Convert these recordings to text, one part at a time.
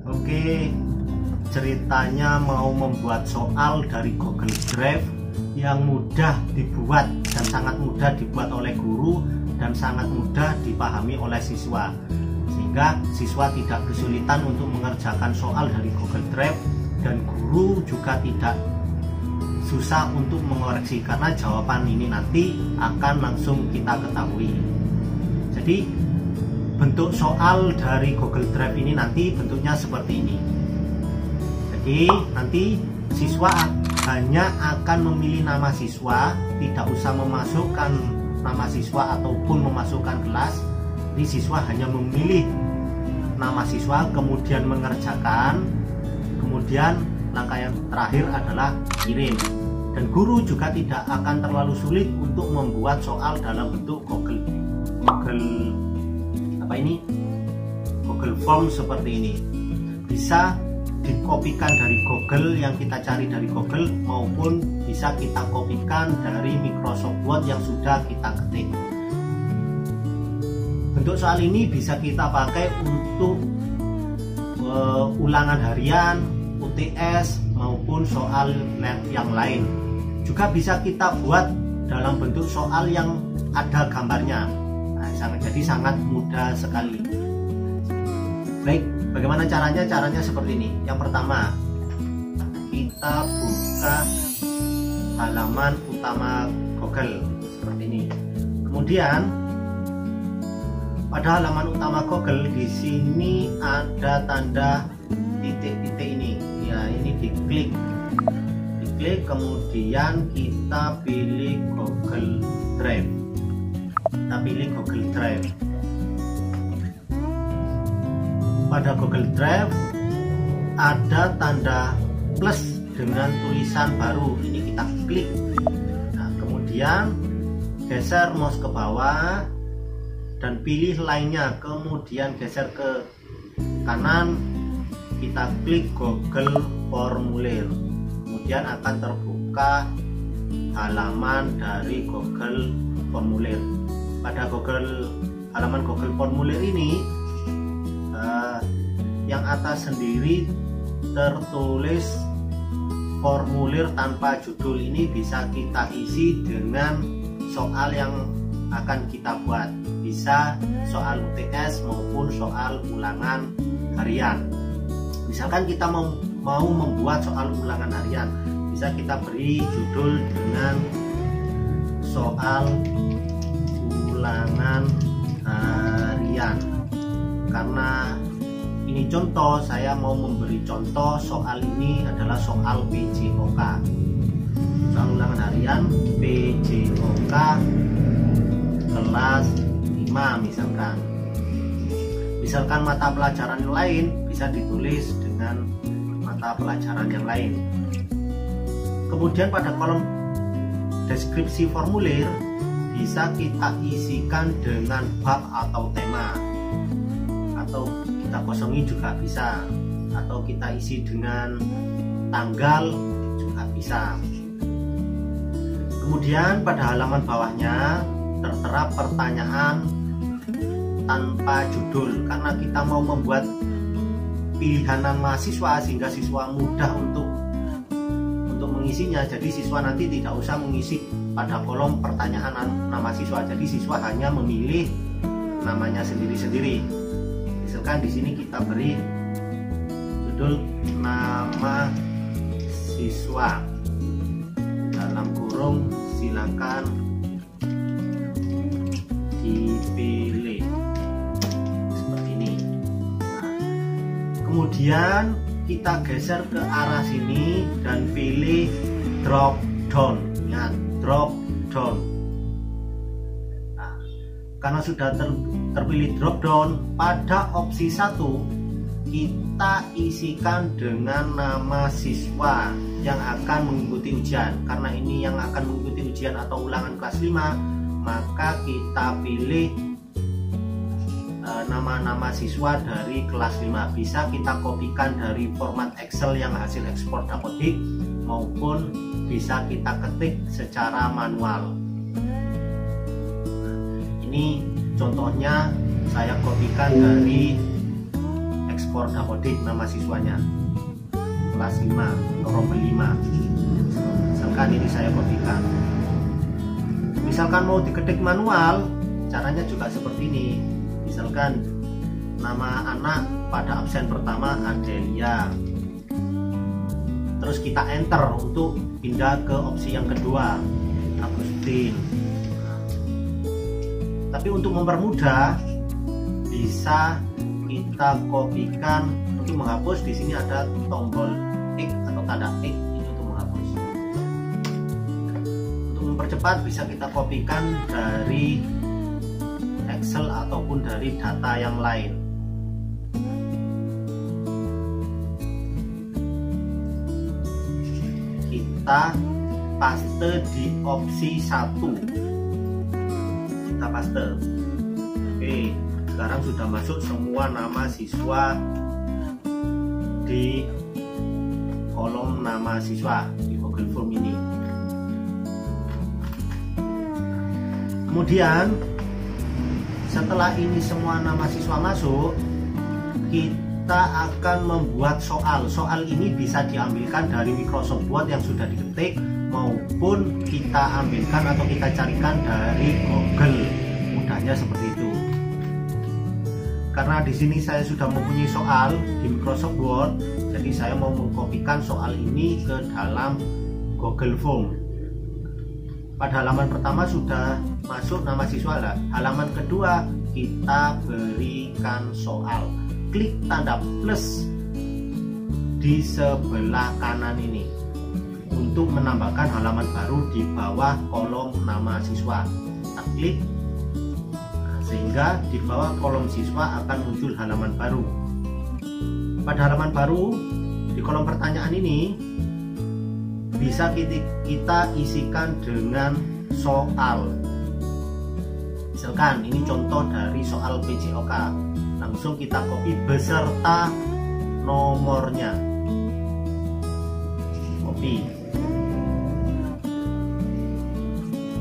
Oke, ceritanya mau membuat soal dari Google Drive yang mudah dibuat dan sangat mudah dibuat oleh guru dan sangat mudah dipahami oleh siswa, sehingga siswa tidak kesulitan untuk mengerjakan soal dari Google Drive dan guru juga tidak susah untuk mengoreksi karena jawaban ini nanti akan langsung kita ketahui. Jadi bentuk soal dari Google Drive ini nanti bentuknya seperti ini. Jadi nanti siswa hanya akan memilih nama siswa, tidak usah memasukkan nama siswa ataupun memasukkan kelas. Jadi siswa hanya memilih nama siswa, kemudian mengerjakan, kemudian langkah yang terakhir adalah kirim. Dan guru juga tidak akan terlalu sulit untuk membuat soal dalam bentuk Google Form seperti ini. Bisa dikopikan dari Google yang kita cari dari Google, maupun bisa kita kopikan dari Microsoft Word yang sudah kita ketik. Bentuk soal ini bisa kita pakai untuk ulangan harian, UTS, maupun soal yang lain. Juga bisa kita buat dalam bentuk soal yang ada gambarnya. Nah, jadi sangat mudah sekali. Baik, bagaimana caranya? Caranya seperti ini. Yang pertama, kita buka halaman utama Google seperti ini. Kemudian pada halaman utama Google di sini ada tanda titik-titik ini. Ya, ini diklik, kemudian kita pilih Google Drive. Kita pilih Google Drive. Pada Google Drive ada tanda plus dengan tulisan baru. Ini kita klik. Nah, kemudian geser mouse ke bawah dan pilih lainnya. Kemudian geser ke kanan. Kita klik Google Formulir. Kemudian akan terbuka halaman dari Google Formulir. Pada halaman Google Formulir ini, yang atas sendiri tertulis formulir tanpa judul. Ini bisa kita isi dengan soal yang akan kita buat. Bisa soal UTS maupun soal ulangan harian. Misalkan kita mau membuat soal ulangan harian, bisa kita beri judul dengan soal ulangan harian. Karena ini contoh, saya mau memberi contoh soal ini adalah soal PJOK. Soal ulangan harian PJOK kelas 5 misalkan. Misalkan mata pelajaran yang lain bisa ditulis dengan mata pelajaran yang lain. Kemudian pada kolom deskripsi formulir bisa kita isikan dengan bab atau tema, atau kita kosongi juga bisa, atau kita isi dengan tanggal juga bisa. Kemudian pada halaman bawahnya tertera pertanyaan tanpa judul, karena kita mau membuat pilihan nama siswa sehingga siswa mudah untuk mengisinya. Jadi siswa nanti tidak usah mengisi pada kolom pertanyaan nama siswa. Jadi siswa hanya memilih namanya sendiri-sendiri. Misalkan di sini kita beri judul nama siswa, dalam kurung silakan dipilih seperti ini. Nah, kemudian kita geser ke arah sini dan pilih drop down. Ingat, drop down. Nah, karena sudah terpilih drop down, pada opsi 1 kita isikan dengan nama siswa yang akan mengikuti ujian. Karena ini yang akan mengikuti ujian atau ulangan kelas 5, maka kita pilih nama-nama siswa dari kelas 5. Bisa kita kopikan dari format Excel yang hasil ekspor dapodik, maupun bisa kita ketik secara manual. Ini contohnya saya kopikan dari skor dapodik nama siswanya, kelas 5 atau rombel 5. Misalkan ini saya kopikan. Misalkan mau diketik manual, caranya juga seperti ini. Misalkan nama anak pada absen pertama Adelia, terus kita enter untuk pindah ke opsi yang kedua, Agustin. Tapi untuk mempermudah, bisa kita kopikan. Untuk menghapus, di sini ada tombol X atau tanda X ini untuk menghapus. Untuk mempercepat, bisa kita kopikan dari Excel ataupun dari data yang lain. Kita paste di opsi 1. Kita paste. Oke, sekarang sudah masuk semua nama siswa di kolom nama siswa di Google Form ini. Kemudian setelah ini semua nama siswa masuk, kita akan membuat soal. Soal ini bisa diambilkan dari Microsoft Word yang sudah diketik, maupun kita ambilkan atau kita carikan dari Google. Mudahnya seperti itu. Karena di sini saya sudah mempunyai soal di Microsoft Word, jadi saya mau mengkopikan soal ini ke dalam Google Form. Pada halaman pertama sudah masuk nama siswa lah. Halaman kedua kita berikan soal. Klik tanda plus di sebelah kanan ini untuk menambahkan halaman baru di bawah kolom nama siswa. Kita klik, sehingga di bawah kolom siswa akan muncul halaman baru. Pada halaman baru, di kolom pertanyaan ini bisa kita isikan dengan soal. Misalkan ini contoh dari soal PJOK, langsung kita copy beserta nomornya. Copy,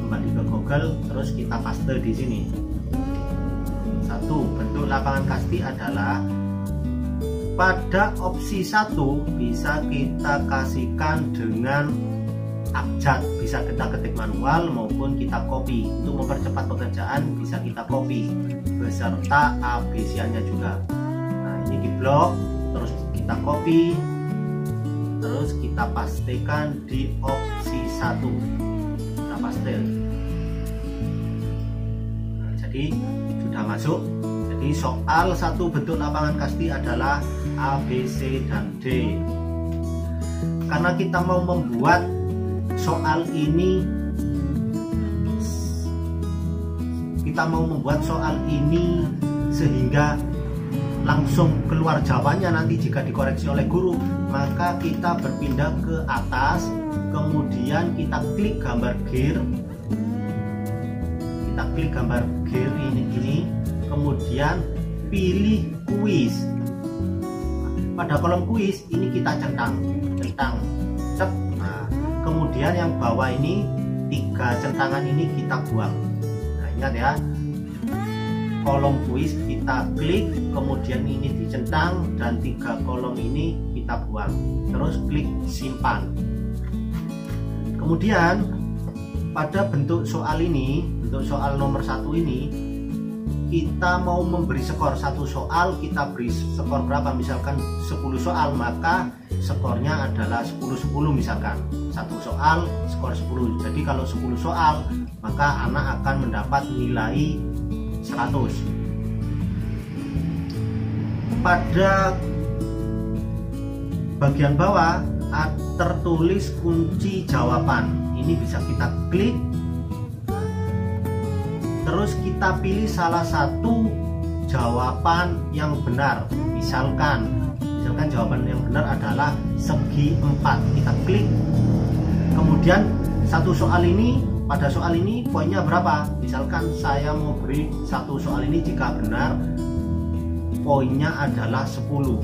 kembali ke Google, terus kita paste di sini. Bentuk lapangan kasti adalah pada opsi 1 bisa kita kasihkan dengan abjad, bisa kita ketik manual maupun kita copy. Untuk mempercepat pekerjaan bisa kita copy beserta ABC-nya juga. Nah, ini di blok, terus kita copy, terus kita pastekan di opsi 1. Kita paste. Nah, jadi sudah masuk. Jadi soal 1 bentuk lapangan kasti adalah A, B, C, dan D. Karena kita mau membuat soal ini, sehingga langsung keluar jawabannya nanti jika dikoreksi oleh guru, maka kita berpindah ke atas, kemudian kita klik gambar gear. Kita klik gambar gear ini, kemudian pilih kuis. Pada kolom kuis ini kita centang, cek. Nah, kemudian yang bawah ini 3 centangan ini kita buang. Nah, ingat ya, kolom kuis kita klik, kemudian ini dicentang, dan 3 kolom ini kita buang. Terus klik simpan. Kemudian pada bentuk soal ini, bentuk soal nomor 1 ini, kita mau memberi skor. 1 soal kita beri skor berapa? Misalkan 10 soal, maka skornya adalah 10-10 misalkan. 1 soal skor 10. Jadi kalau 10 soal, maka anak akan mendapat nilai 100. Pada bagian bawah tertulis kunci jawaban. Ini bisa kita klik, terus kita pilih salah satu jawaban yang benar. Misalkan jawaban yang benar adalah segi 4. Kita klik. Kemudian satu soal ini, pada soal ini poinnya berapa? Misalkan saya mau beri satu soal ini, jika benar poinnya adalah 10.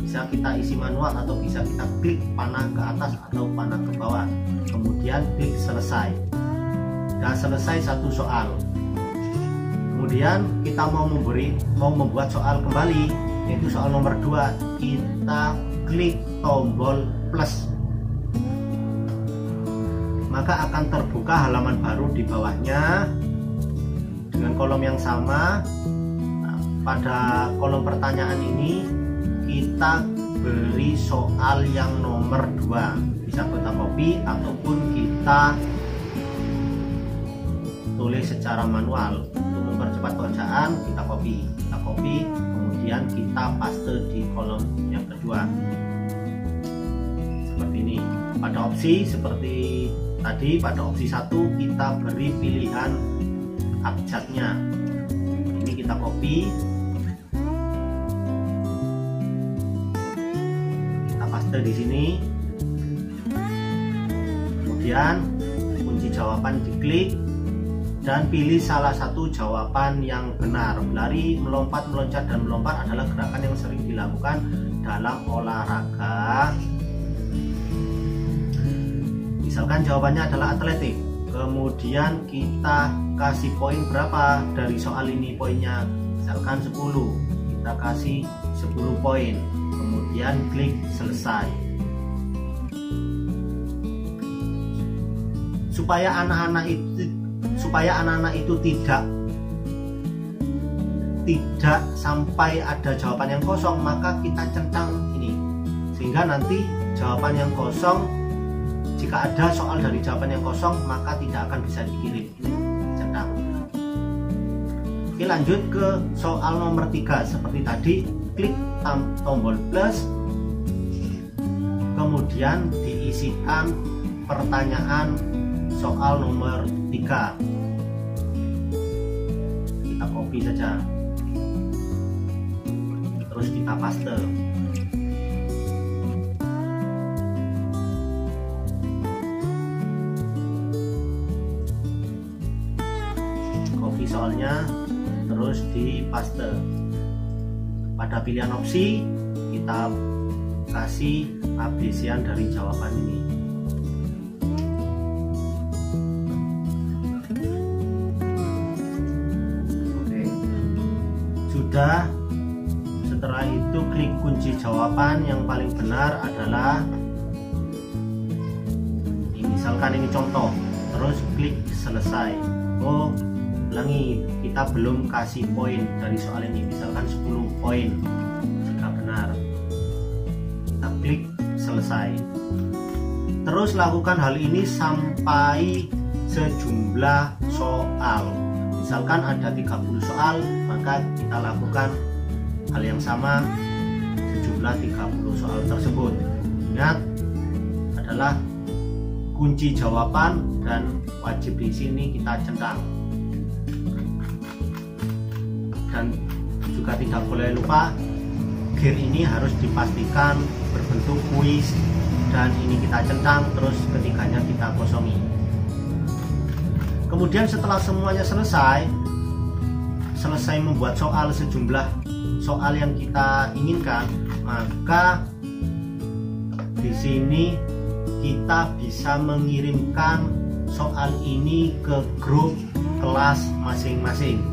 Bisa kita isi manual atau bisa kita klik panah ke atas atau panah ke bawah, kemudian klik selesai. Sudah selesai 1 soal. Kemudian kita mau membuat soal kembali, yaitu soal nomor 2. Kita klik tombol plus, maka akan terbuka halaman baru di bawahnya dengan kolom yang sama. Nah, pada kolom pertanyaan ini kita beri soal yang nomor 2, bisa fotokopi ataupun kita tulis secara manual. Untuk mempercepat bacaan, kita copy, kemudian kita paste di kolom yang kedua seperti ini. Pada opsi seperti tadi, pada opsi 1 kita beri pilihan abjadnya. Ini kita copy, kita paste di sini. Kemudian kunci jawaban diklik dan pilih salah satu jawaban yang benar. Berlari, melompat, meloncat, dan melompat adalah gerakan yang sering dilakukan dalam olahraga. Misalkan jawabannya adalah atletik. Kemudian kita kasih poin berapa dari soal ini poinnya. Misalkan 10. Kita kasih 10 poin. Kemudian klik selesai. Supaya anak-anak itu tidak sampai ada jawaban yang kosong, maka kita centang ini, sehingga nanti jawaban yang kosong, jika ada soal dari jawaban yang kosong, maka tidak akan bisa dikirim. Ini centang. Oke, lanjut ke soal nomor 3. Seperti tadi, klik tombol plus, kemudian diisikan pertanyaan soal nomor 3. Kita copy saja, terus kita paste. Copy soalnya, terus di paste. Pada pilihan opsi kita kasih ABC-an dari jawaban ini. Setelah itu klik kunci jawaban yang paling benar adalah ini, misalkan ini contoh, terus klik selesai. Oh, ulangi, kita belum kasih poin dari soal ini, misalkan 10 poin. Jika benar, kita klik selesai. Terus lakukan hal ini sampai sejumlah soal. Misalkan ada 30 soal, maka kita lakukan hal yang sama sejumlah 30 soal tersebut. Ingat, adalah kunci jawaban dan wajib di sini kita centang. Dan juga tidak boleh lupa, gear ini harus dipastikan berbentuk kuis, dan ini kita centang, terus ketiganya kita kosongi. Kemudian setelah semuanya selesai membuat soal sejumlah soal yang kita inginkan, maka di sini kita bisa mengirimkan soal ini ke grup kelas masing-masing.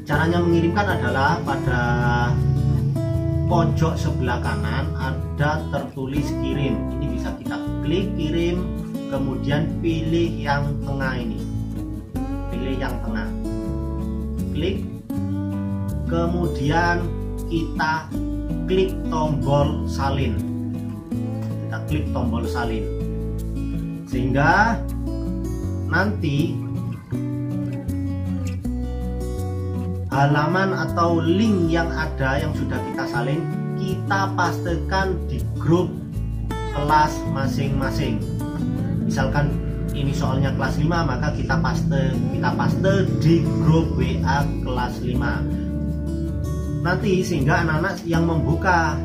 Caranya mengirimkan adalah pada pojok sebelah kanan ada tertulis kirim. Ini bisa kita klik kirim, kemudian pilih yang tengah ini, pilih yang tengah, klik, kemudian kita klik tombol salin, sehingga nanti halaman atau link yang ada yang sudah kita salin, kita pastekan di grup kelas masing-masing. Misalkan ini soalnya kelas 5, maka kita paste di grup WA kelas 5. Nanti sehingga anak-anak yang membuka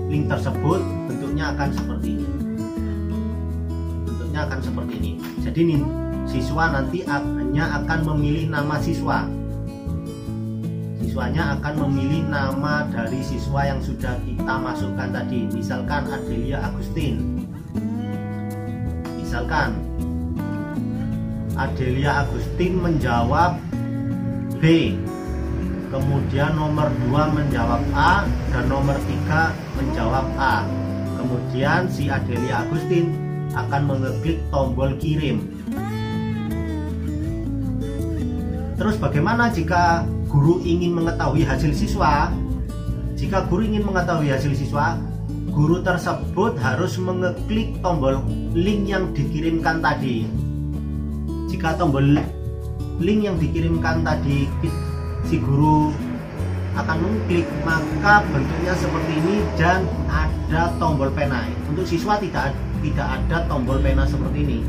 link tersebut bentuknya akan seperti ini. Jadi nih, siswa nanti hanya akan memilih nama siswa. Siswanya akan memilih nama dari siswa yang sudah kita masukkan tadi. Misalkan Adelia Agustin. Misalkan Adelia Agustin menjawab B. Kemudian nomor 2 menjawab A dan nomor 3 menjawab A. Kemudian si Adelia Agustin akan mengeklik tombol kirim. Terus bagaimana jika guru ingin mengetahui hasil siswa? Jika guru ingin mengetahui hasil siswa, guru tersebut harus mengeklik tombol link yang dikirimkan tadi. Jika tombol link yang dikirimkan tadi si guru akan mengklik, maka bentuknya seperti ini dan ada tombol pena. Untuk siswa tidak ada tombol pena seperti ini,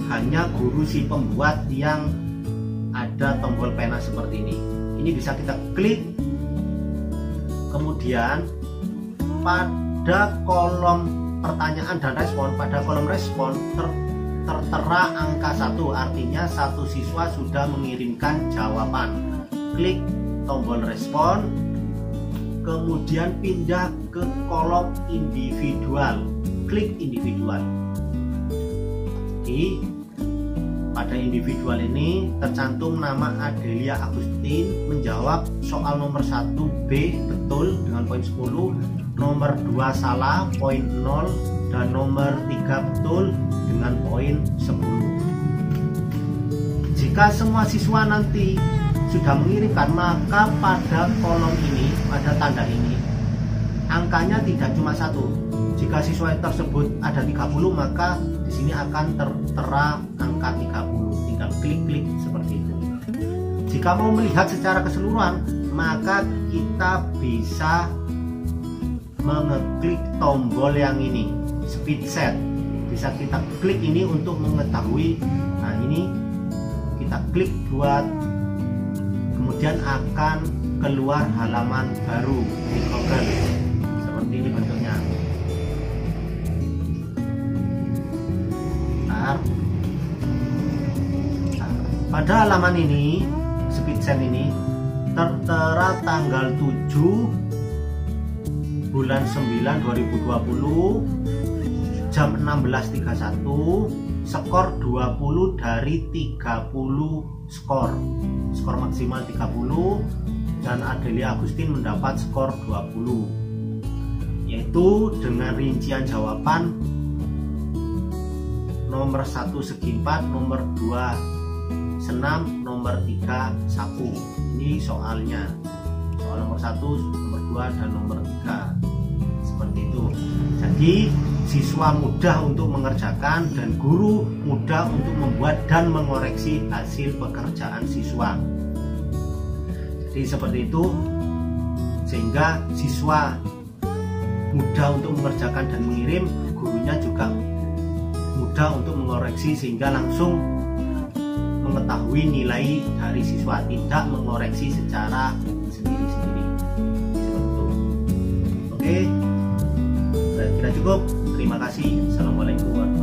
hanya guru si pembuat yang ada tombol pena seperti ini. Ini bisa kita klik. Kemudian pada kolom pertanyaan dan respon, pada kolom respon tertera angka 1, artinya satu siswa sudah mengirimkan jawaban. Klik tombol respon, kemudian pindah ke kolom individual, klik individual. Jadi pada individual ini tercantum nama Adelia Agustin menjawab soal nomor 1 B betul dengan poin 10, nomor 2 salah poin 0, dan nomor 3 betul dengan poin 10. Jika semua siswa nanti sudah mengirimkan, maka pada kolom ini, pada tanda ini, angkanya tidak cuma 1. Jika siswa tersebut ada 30, maka di sini akan tertera angka 30. Tinggal klik-klik seperti itu. Jika mau melihat secara keseluruhan, maka kita bisa mengeklik tombol yang ini, speed set. Bisa kita klik ini untuk mengetahui. Nah, ini kita klik buat, kemudian akan keluar halaman baru di Google. Seperti ini bentuknya. Pada halaman ini, speedset ini tertera tanggal 7 bulan 9 2020 jam 16.31, skor 20 dari 30 skor maksimal 30, dan Adelia Agustin mendapat skor 20, yaitu dengan rincian jawaban nomor 1 segi 4, nomor 2 senam, nomor 3 sapu. Ini soalnya, soal nomor 1, nomor 2, dan nomor 3 seperti itu. Jadi siswa mudah untuk mengerjakan dan guru mudah untuk membuat dan mengoreksi hasil pekerjaan siswa. Jadi seperti itu, sehingga siswa mudah untuk mengerjakan dan mengirim, gurunya juga mudah untuk mengoreksi sehingga langsung mengetahui nilai dari siswa, tidak mengoreksi secara sendiri-sendiri. Seperti itu. Oke, saya kira cukup. Terima kasih. Assalamualaikum warahmatullahi wabarakatuh.